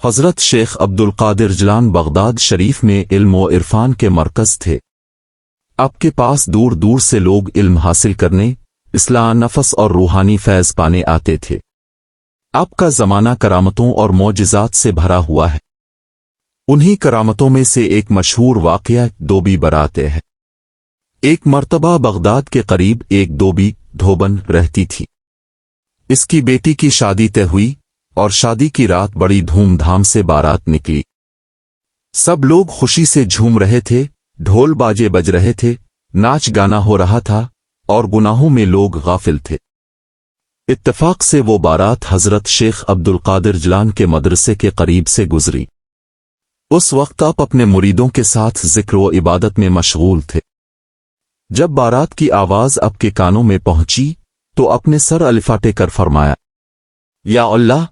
حضرت شیخ عبدالقادر جیلانی بغداد شریف میں علم و عرفان کے مرکز تھے۔ آپ کے پاس دور دور سے لوگ علم حاصل کرنے، اصلاح نفس اور روحانی فیض پانے آتے تھے۔ آپ کا زمانہ کرامتوں اور معجزات سے بھرا ہوا ہے۔ انہی کرامتوں میں سے ایک مشہور واقعہ دوبی برات ہے۔ ایک مرتبہ بغداد کے قریب ایک دوبی دھوبن رہتی تھی۔ اس کی بیٹی کی شادی طے ہوئی اور شادی کی رات بڑی دھوم دھام سے بارات نکلی۔ سب لوگ خوشی سے جھوم رہے تھے، ڈھول باجے بج رہے تھے، ناچ گانا ہو رہا تھا اور گناہوں میں لوگ غافل تھے۔ اتفاق سے وہ بارات حضرت شیخ عبدالقادر جیلانی کے مدرسے کے قریب سے گزری۔ اس وقت آپ اپنے مریدوں کے ساتھ ذکر و عبادت میں مشغول تھے۔ جب بارات کی آواز آپ کے کانوں میں پہنچی تو اپنے سر الفاٹے کر فرمایا، یا اللہ،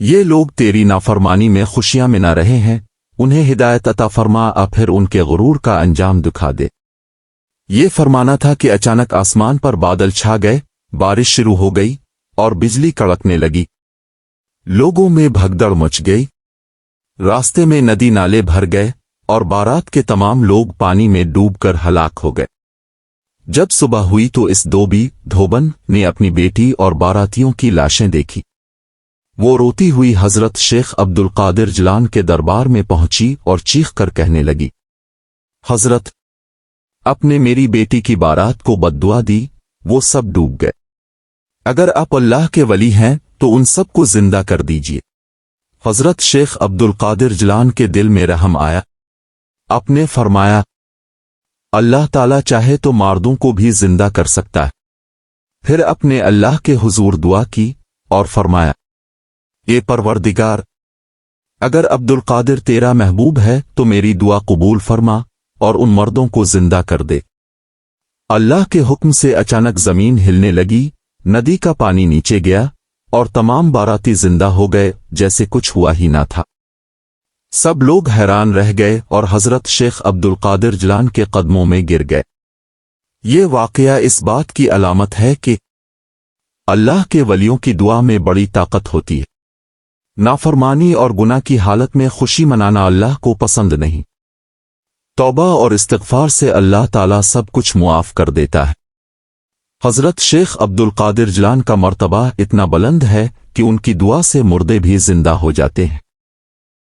یہ لوگ تیری نافرمانی میں خوشیاں منا رہے ہیں، انہیں ہدایت عطا فرما، پھر ان کے غرور کا انجام دکھا دے۔ یہ فرمانا تھا کہ اچانک آسمان پر بادل چھا گئے، بارش شروع ہو گئی اور بجلی کڑکنے لگی۔ لوگوں میں بھگدڑ مچ گئی، راستے میں ندی نالے بھر گئے اور بارات کے تمام لوگ پانی میں ڈوب کر ہلاک ہو گئے۔ جب صبح ہوئی تو اس دوبی دھوبن نے اپنی بیٹی اور باراتیوں کی لاشیں دیکھی۔ وہ روتی ہوئی حضرت شیخ عبدالقادر جیلانی کے دربار میں پہنچی اور چیخ کر کہنے لگی، حضرت، آپ نے میری بیٹی کی بارات کو بد دعا دی، وہ سب ڈوب گئے۔ اگر آپ اللہ کے ولی ہیں تو ان سب کو زندہ کر دیجیے۔ حضرت شیخ عبدالقادر جیلانی کے دل میں رحم آیا۔ آپ نے فرمایا، اللہ تعالیٰ چاہے تو مردوں کو بھی زندہ کر سکتا ہے۔ پھر اپنے اللہ کے حضور دعا کی اور فرمایا، اے پروردگار، اگر عبدالقادر تیرا محبوب ہے تو میری دعا قبول فرما اور ان مردوں کو زندہ کر دے۔ اللہ کے حکم سے اچانک زمین ہلنے لگی، ندی کا پانی نیچے گیا اور تمام باراتی زندہ ہو گئے جیسے کچھ ہوا ہی نہ تھا۔ سب لوگ حیران رہ گئے اور حضرت شیخ عبدالقادر جیلانی کے قدموں میں گر گئے۔ یہ واقعہ اس بات کی علامت ہے کہ اللہ کے ولیوں کی دعا میں بڑی طاقت ہوتی ہے۔ نافرمانی اور گناہ کی حالت میں خوشی منانا اللہ کو پسند نہیں۔ توبہ اور استغفار سے اللہ تعالیٰ سب کچھ معاف کر دیتا ہے۔ حضرت شیخ عبدالقادر جیلانی کا مرتبہ اتنا بلند ہے کہ ان کی دعا سے مردے بھی زندہ ہو جاتے ہیں۔